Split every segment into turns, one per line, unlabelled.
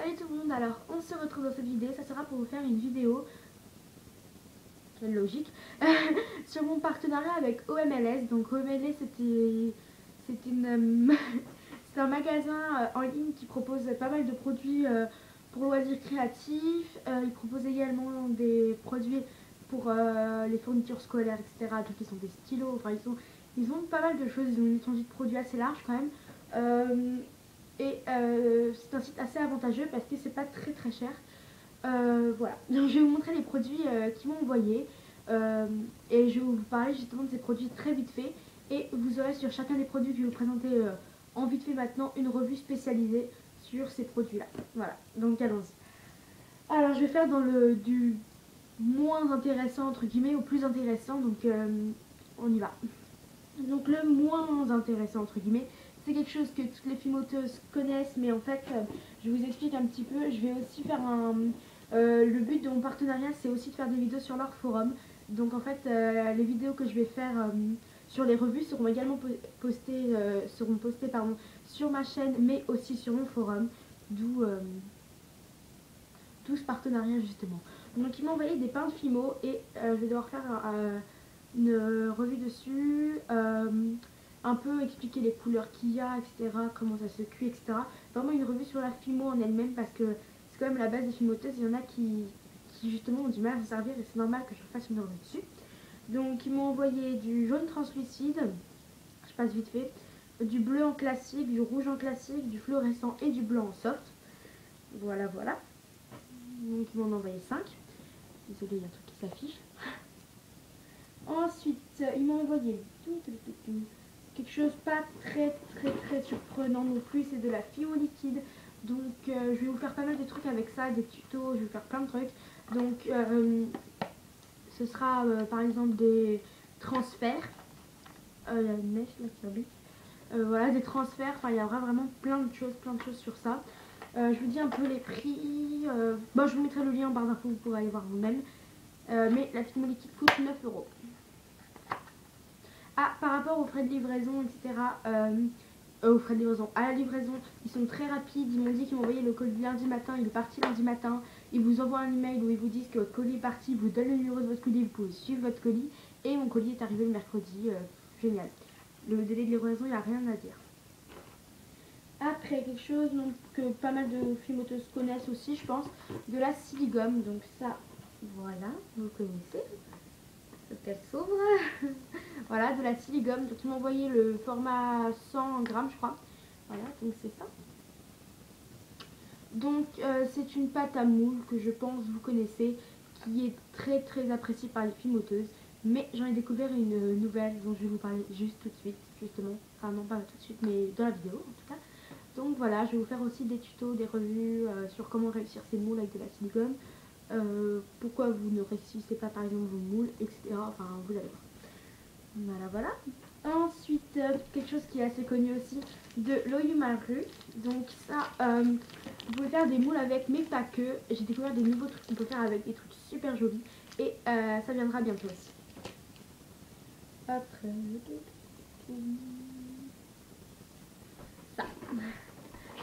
Salut tout le monde, alors on se retrouve dans cette vidéo, ça sera pour vous faire une vidéo, quelle logique, sur mon partenariat avec OMLS. Donc OMLS c'est un magasin en ligne qui propose pas mal de produits pour loisirs créatifs. Il propose également des produits pour les fournitures scolaires, etc. Donc ils ont des stylos, enfin ils ont pas mal de choses, ils ont une étendue de produits assez large quand même. C'est un site assez avantageux parce que c'est pas très très cher. Voilà, donc je vais vous montrer les produits qu'ils m'ont envoyés et je vais vous parler justement de ces produits très vite fait. Et vous aurez sur chacun des produits que je vais vous présenter en vite fait maintenant une revue spécialisée sur ces produits là. Voilà, donc allons-y. Alors je vais faire dans le du moins intéressant entre guillemets au plus intéressant, donc on y va. Donc le moins intéressant entre guillemets, c'est quelque chose que toutes les fimoteuses connaissent, mais en fait je vous explique un petit peu. Je vais aussi faire le but de mon partenariat, c'est aussi de faire des vidéos sur leur forum. Donc en fait les vidéos que je vais faire sur les revues seront également postées sur ma chaîne, mais aussi sur mon forum, d'où ce partenariat justement. Donc ils m'ont envoyé des peintres Fimo et je vais devoir faire une revue dessus, un peu expliquer les couleurs qu'il y a, etc., comment ça se cuit, etc. Vraiment une revue sur la Fimo en elle-même, parce que c'est quand même la base des fimoteuses. Il y en a qui justement ont du mal à s'en servir et c'est normal que je fasse une revue dessus. Donc ils m'ont envoyé du jaune translucide, je passe vite fait, du bleu en classique, du rouge en classique, du fluorescent et du blanc en soft. Voilà, voilà. Donc ils m'en ont envoyé 5. Désolée, il y a un truc qui s'affiche. Ensuite, ils m'ont envoyé quelque chose pas très surprenant non plus, c'est de la Fimo liquide. Donc je vais vous faire pas mal de trucs avec ça, des tutos, je vais vous faire plein de trucs. Donc ce sera par exemple des transferts. Il y a une mèche là qui orbite. Voilà, des transferts, enfin il y aura vraiment plein de choses sur ça. Je vous dis un peu les prix. Bon, je vous mettrai le lien en barre d'infos, vous pourrez aller voir vous-même. Mais la Fimo liquide coûte 9 €. Ah, par rapport aux frais de livraison, etc. Aux frais de livraison, à la livraison, ils sont très rapides. Ils m'ont dit qu'ils m'ont envoyé le colis lundi matin, il est parti lundi matin. Ils vous envoient un email où ils vous disent que votre colis est parti, ils vous donnent le numéro de votre colis, vous pouvez suivre votre colis. Et mon colis est arrivé le mercredi, génial. Le délai de livraison, il n'y a rien à dire. Après, quelque chose donc, que pas mal de fimoteuses connaissent aussi, je pense, de la siligome. Donc ça, voilà, vous connaissez. Qu'elle s'ouvre. Voilà, de la siligome. Donc ils m'ont envoyé le format 100 grammes, je crois. Voilà, donc c'est ça. Donc c'est une pâte à moule que je pense vous connaissez, qui est très appréciée par les fimoteuses. Mais j'en ai découvert une nouvelle dont je vais vous parler juste tout de suite, justement. Enfin non, pas tout de suite, mais dans la vidéo en tout cas. Donc voilà, je vais vous faire aussi des tutos, des revues sur comment réussir ces moules avec de la silicone. Pourquoi vous ne réussissez pas par exemple vos moules, etc. Enfin, vous allez voir. Voilà. Ensuite, quelque chose qui est assez connu aussi, de l'Oyumaru. Donc ça, vous pouvez faire des moules avec, mais pas que. J'ai découvert des nouveaux trucs qu'on peut faire avec, des trucs super jolis. Et ça viendra bientôt aussi. Après, ça.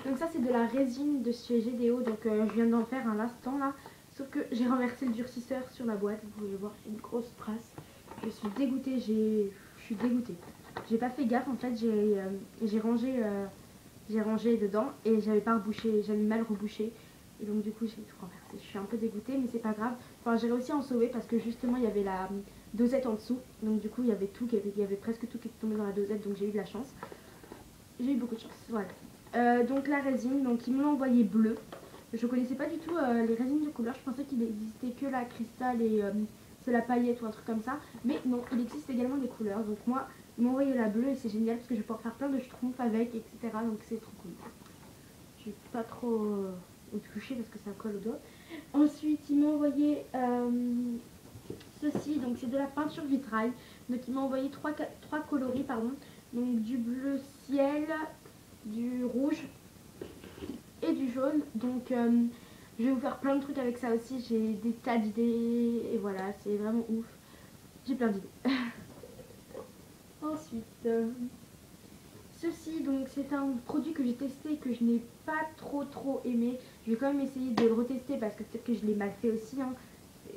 Donc ça c'est de la résine de chez GDO, donc je viens d'en faire un instant là. Sauf que j'ai renversé le durcisseur sur la boîte, vous pouvez voir une grosse trace. Je suis dégoûtée, je suis dégoûtée. J'ai pas fait gaffe en fait, j'ai rangé dedans et j'avais pas rebouché, j'avais mal rebouché. Et donc du coup j'ai tout renversé. Je suis un peu dégoûtée mais c'est pas grave. Enfin j'ai réussi à en sauver parce que justement il y avait la dosette en dessous. Donc du coup il y avait tout, il y avait presque tout qui était tombé dans la dosette, donc j'ai eu de la chance. J'ai eu beaucoup de chance, voilà. Donc la résine, donc ils m'ont envoyé bleu. Je connaissais pas du tout les résines de couleur, je pensais qu'il existait que la cristal et c'est la paillette ou un truc comme ça. Mais non, il existe également des couleurs. Donc moi, ils m'ont envoyé la bleue et c'est génial parce que je vais pouvoir faire plein de schtroumpfs avec, etc. Donc c'est trop cool. Je vais pas trop toucher parce que ça colle au doigt. Ensuite, ils m'ont envoyé ceci, donc c'est de la peinture vitrail. Donc ils m'ont envoyé trois coloris, pardon. Donc du bleu ciel, du rouge et du jaune. Donc je vais vous faire plein de trucs avec ça aussi. J'ai des tas d'idées et voilà, c'est vraiment ouf. J'ai plein d'idées. Ensuite, Ceci, donc c'est un produit que j'ai testé et que je n'ai pas trop aimé. Je vais quand même essayer de le retester parce que peut-être que je l'ai mal fait aussi, hein.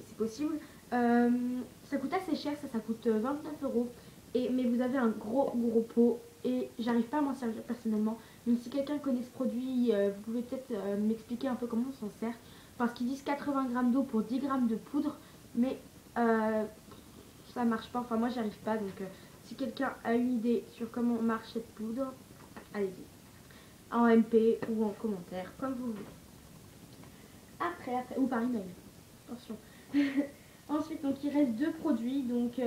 C'est possible. Ça coûte assez cher, ça coûte 29 €. Mais vous avez un gros pot et j'arrive pas à m'en servir personnellement. Donc si quelqu'un connaît ce produit, vous pouvez peut-être m'expliquer un peu comment on s'en sert. Parce qu'ils disent 80 grammes d'eau pour 10 grammes de poudre, mais ça marche pas. Enfin moi j'y arrive pas, donc si quelqu'un a une idée sur comment marche cette poudre, allez-y. En MP ou en commentaire, comme vous voulez. Après, ou par email. Attention. Ensuite, donc il reste deux produits. Donc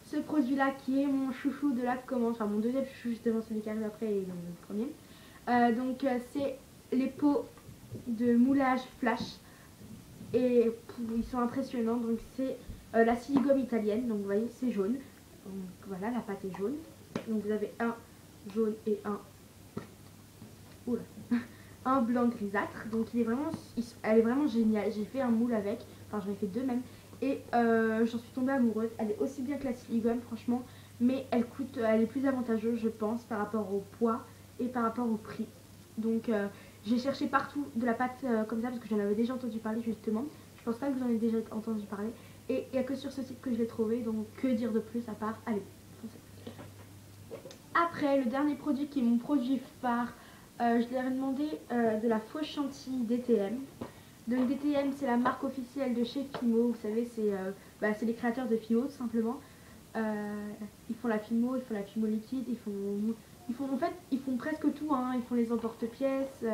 ce produit-là qui est mon chouchou de la commande, enfin mon deuxième chouchou justement, celui qui arrive après et le premier. C'est les pots de moulage flash et ils sont impressionnants. Donc c'est la silicone italienne, donc vous voyez c'est jaune. Donc voilà, la pâte est jaune. Donc vous avez un jaune et un un blanc grisâtre. Donc elle est vraiment géniale. J'ai fait un moule avec, enfin j'en ai fait deux même. Et j'en suis tombée amoureuse. Elle est aussi bien que la silicone franchement, mais elle est plus avantageuse je pense par rapport au poids et par rapport au prix. Donc j'ai cherché partout de la pâte comme ça parce que j'en avais déjà entendu parler justement. Je pense pas que vous en avez déjà entendu parler. Et il n'y a que sur ce site que je l'ai trouvé, donc que dire de plus à part, allez, foncez. Après, le dernier produit qui est mon produit phare, je leur ai demandé de la fausse chantilly DTM. Donc DTM c'est la marque officielle de chez Fimo, vous savez c'est les créateurs de Fimo tout simplement. Ils font la Fimo liquide, ils font presque tout, hein. Ils font les emporte-pièces,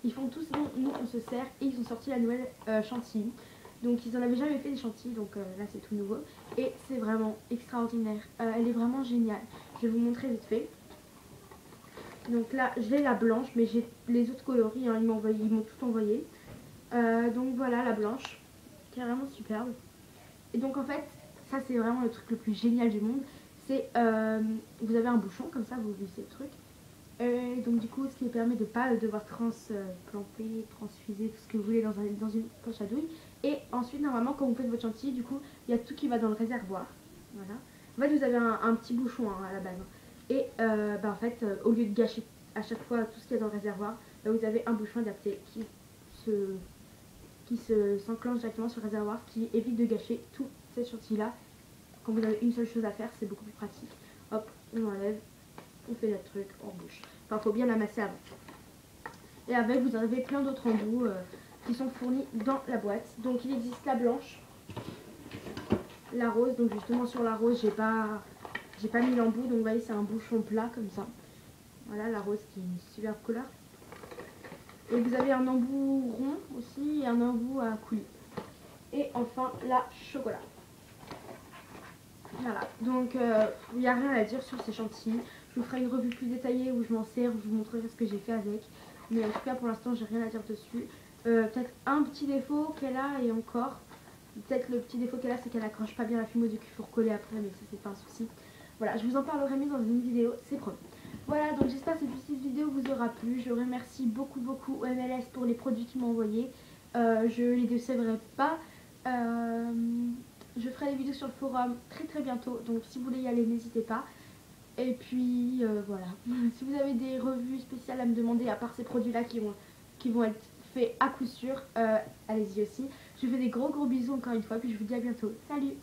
ils font tout ce dont nous on se sert et ils ont sorti la nouvelle chantilly. Donc ils en avaient jamais fait des chantilly, donc là c'est tout nouveau et c'est vraiment extraordinaire. Elle est vraiment géniale. Je vais vous montrer vite fait. Donc là j'ai la blanche, mais j'ai les autres coloris, hein, ils m'ont tout envoyé. Donc voilà la blanche, qui est vraiment superbe. Et donc en fait, ça c'est vraiment le truc le plus génial du monde. C'est vous avez un bouchon comme ça, vous vissez le truc. Et donc du coup, ce qui permet de ne pas devoir transplanter, transfuser tout ce que vous voulez dans une poche à douille. Et ensuite, normalement, quand vous faites votre chantilly, du coup, il y a tout qui va dans le réservoir. Voilà. En fait, vous avez un petit bouchon, hein, à la base. Et en fait, au lieu de gâcher à chaque fois tout ce qu'il y a dans le réservoir, vous avez un bouchon adapté qui s'enclenche directement sur le réservoir, qui évite de gâcher toute cette chantilly-là. Quand vous avez une seule chose à faire, c'est beaucoup plus pratique. Hop, on enlève, on fait notre truc, on bouche. Enfin, faut bien l'amasser avant. Et avec, vous en avez plein d'autres embouts qui sont fournis dans la boîte. Donc, il existe la blanche, la rose. Donc, justement, sur la rose, j'ai pas mis l'embout. Donc, vous voyez, c'est un bouchon plat comme ça. Voilà, la rose qui est une superbe couleur. Et vous avez un embout rond aussi et un embout à coulis. Et enfin, la chocolat. Voilà, donc il n'y a rien à dire sur ces chantilly. Je vous ferai une revue plus détaillée où je m'en sers, où je vous montrerai ce que j'ai fait avec. Mais en tout cas, pour l'instant, j'ai rien à dire dessus. Peut-être un petit défaut qu'elle a, et encore. Peut-être le petit défaut qu'elle a, c'est qu'elle accroche pas bien la Fimo, du coup il faut recoller après, mais ça c'est pas un souci. Voilà, je vous en parlerai mieux dans une vidéo, c'est promis. Voilà, donc j'espère que cette petite vidéo vous aura plu. Je remercie beaucoup au MLS pour les produits qu'ils m'ont envoyés. Je les décevrai pas. Je ferai des vidéos sur le forum très bientôt, donc si vous voulez y aller, n'hésitez pas. Et puis voilà, si vous avez des revues spéciales à me demander, à part ces produits-là qui vont être faits à coup sûr, allez-y aussi. Je vous fais des gros bisous encore une fois, puis je vous dis à bientôt. Salut!